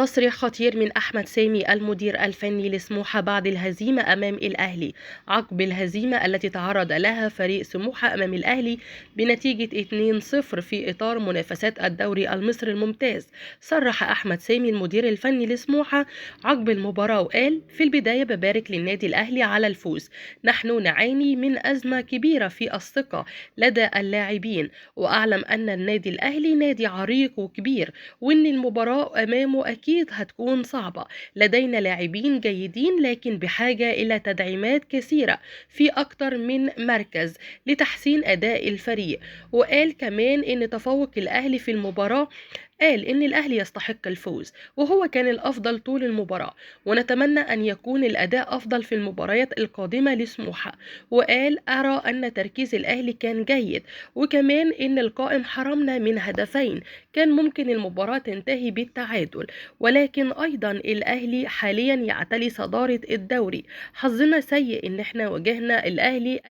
تصريح خطير من أحمد سامي المدير الفني لسموحة بعد الهزيمة أمام الأهلي. عقب الهزيمة التي تعرض لها فريق سموحة أمام الأهلي بنتيجة 2-0 في إطار منافسات الدوري المصري الممتاز، صرح أحمد سامي المدير الفني لسموحة عقب المباراة وقال: في البداية ببارك للنادي الأهلي على الفوز. نحن نعاني من أزمة كبيرة في الثقة لدى اللاعبين، وأعلم أن النادي الأهلي نادي عريق وكبير، وإن المباراة أمامه أكيد هتكون صعبة. لدينا لاعبين جيدين لكن بحاجة إلى تدعيمات كثيرة في أكتر من مركز لتحسين أداء الفريق. وقال كمان إن تفوق الأهلي في المباراة، قال إن الأهلي يستحق الفوز وهو كان الأفضل طول المباراة، ونتمنى أن يكون الأداء أفضل في المباريات القادمة لسموحة. وقال: أرى أن تركيز الأهلي كان جيد، وكمان إن القائم حرمنا من هدفين كان ممكن المباراة تنتهي بالتعادل، ولكن أيضا الأهلي حاليا يعتلي صدارة الدوري. حظنا سيء إن احنا واجهنا الأهلي